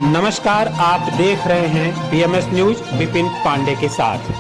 नमस्कार, आप देख रहे हैं बीएमएस न्यूज विपिन पांडे के साथ।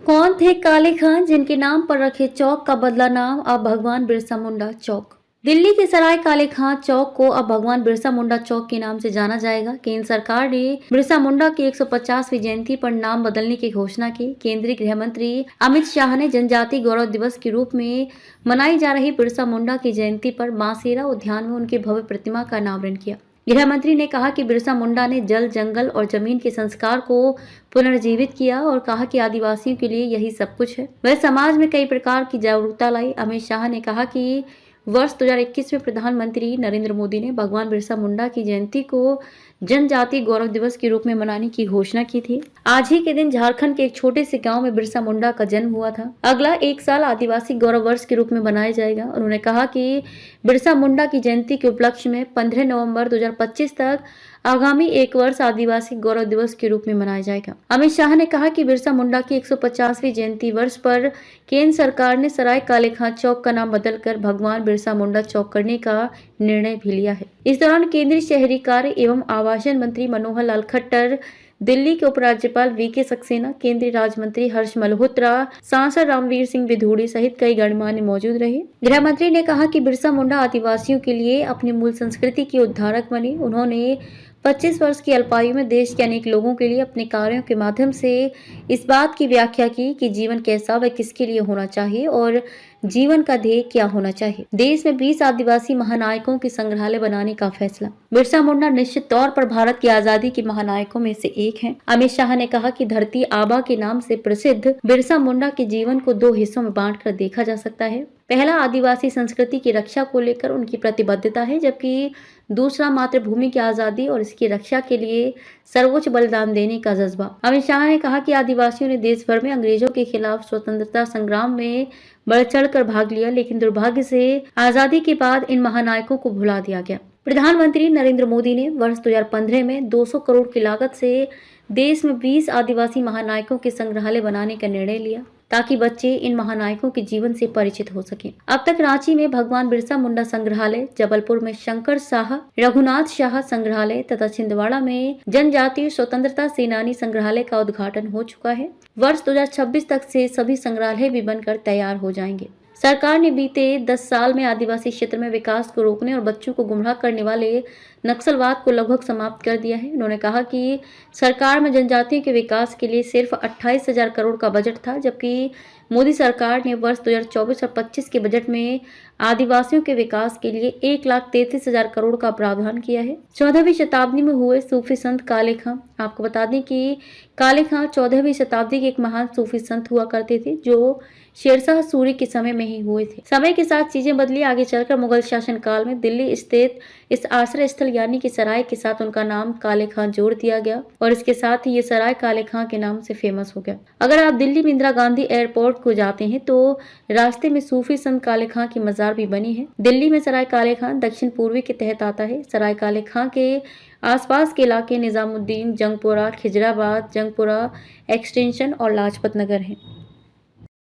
कौन थे काले खान जिनके नाम पर रखे चौक का बदला नाम अब भगवान बिरसा मुंडा चौक। दिल्ली के सराय काले खान चौक को अब भगवान बिरसा मुंडा चौक के नाम से जाना जाएगा। केंद्र सरकार ने बिरसा मुंडा की 150वीं जयंती पर नाम बदलने की घोषणा की। केंद्रीय गृह मंत्री अमित शाह ने जनजाति गौरव दिवस के रूप में मनाई जा रही बिरसा मुंडा की जयंती पर मासेरा उद्यान में उनकी भव्य प्रतिमा का अनावरण किया। गृह मंत्री ने कहा कि बिरसा मुंडा ने जल, जंगल और जमीन के संस्कार को पुनर्जीवित किया और कहा कि आदिवासियों के लिए यही सब कुछ है। वह समाज में कई प्रकार की जागरूकता लाई। अमित शाह ने कहा कि वर्ष 2021 में प्रधानमंत्री नरेंद्र मोदी ने भगवान बिरसा मुंडा की जयंती को जनजाति गौरव दिवस के रूप में मनाने की घोषणा की थी। आज ही के दिन झारखंड के एक छोटे से गांव में बिरसा मुंडा का जन्म हुआ था। अगला एक साल आदिवासी गौरव वर्ष के रूप में मनाया जाएगा। उन्होंने कहा कि बिरसा मुंडा की जयंती के उपलक्ष्य में 15 नवंबर 2025 तक आगामी एक वर्ष आदिवासी गौरव दिवस के रूप में मनाया जाएगा। अमित शाह ने कहा कि बिरसा मुंडा की 150वीं जयंती वर्ष पर केंद्र सरकार ने सराय काले खां चौक का नाम बदलकर भगवान बिरसा मुंडा चौक करने का निर्णय भी लिया है। इस दौरान केंद्रीय शहरी कार्य एवं आवासन मंत्री मनोहर लाल खट्टर, दिल्ली के उपराज्यपाल वीके सक्सेना, केंद्रीय राज्य मंत्री हर्ष मल्होत्रा, सांसद रामवीर सिंह विधूड़ी सहित कई गणमान्य मौजूद रहे। गृह मंत्री ने कहा कि बिरसा मुंडा आदिवासियों के लिए अपनी मूल संस्कृति के उद्धारक बने। उन्होंने 25 वर्ष की अल्पायु में देश के अनेक लोगों के लिए अपने कार्यों के माध्यम से इस बात की व्याख्या की कि जीवन कैसा व किसके लिए होना चाहिए और जीवन का ध्येय क्या होना चाहिए। देश में 20 आदिवासी महानायकों की संग्रहालय बनाने का फैसला। बिरसा मुंडा निश्चित तौर पर भारत की आजादी के महानायकों में से एक हैं। अमित शाह ने कहा कि धरती आबा के नाम से प्रसिद्ध बिरसा मुंडा के जीवन को 2 हिस्सों में बांटकर देखा जा सकता है। पहला आदिवासी संस्कृति की रक्षा को लेकर उनकी प्रतिबद्धता है, जबकि दूसरा मातृभूमि की आजादी और इसकी रक्षा के लिए सर्वोच्च बलिदान देने का जज्बा। अमित शाह ने कहा कि आदिवासियों ने देश भर में अंग्रेजों के खिलाफ स्वतंत्रता संग्राम में बढ़ चढ़कर भाग लिया, लेकिन दुर्भाग्य से आजादी के बाद इन महानायकों को भुला दिया गया। प्रधानमंत्री नरेंद्र मोदी ने वर्ष 2015 में 200 करोड़ की लागत से देश में 20 आदिवासी महानायकों के संग्रहालय बनाने का निर्णय लिया ताकि बच्चे इन महानायकों के जीवन से परिचित हो सकें। अब तक रांची में भगवान बिरसा मुंडा संग्रहालय, जबलपुर में शंकर शाह रघुनाथ शाह संग्रहालय तथा छिंदवाड़ा में जनजातीय स्वतंत्रता सेनानी संग्रहालय का उद्घाटन हो चुका है। वर्ष 2026 तक से सभी संग्रहालय भी बनकर तैयार हो जाएंगे। सरकार ने बीते 10 साल में आदिवासी क्षेत्र में विकास को रोकने और बच्चों को गुमराह करने वाले नक्सलवाद को लगभग समाप्त कर दिया है। उन्होंने कहा कि सरकार में जनजातियों के विकास के लिए सिर्फ 28,000 करोड़ का बजट था, जबकि मोदी सरकार ने वर्ष 2024 और 25 के बजट में आदिवासियों के विकास के लिए 1,33,000 करोड़ का प्रावधान किया है। 14वीं शताब्दी में हुए सूफी संत काले खां। आपको बता दें कि काले खां 14वीं शताब्दी के एक महान सूफी संत हुआ करते थे, जो शेरशाह सूरी के समय में ही हुए थे। समय के साथ चीजें बदली। आगे चलकर मुगल शासन काल में दिल्ली स्थित इस आश्रय स्थल यानी कि सराय के साथ उनका नाम काले खां जोड़ दिया गया और इसके साथ ही ये सराय काले खां के नाम से फेमस हो गया। अगर आप दिल्ली में इंदिरा गांधी एयरपोर्ट को जाते हैं तो रास्ते में सूफी संत काले खां की मजार भी बनी है। दिल्ली में सराय काले खां दक्षिण पूर्वी के तहत आता है। सराय काले खां के आसपास के इलाके निजामुद्दीन, जंगपुरा, खिजराबाद, जंगपुरा एक्सटेंशन और लाजपत नगर हैं।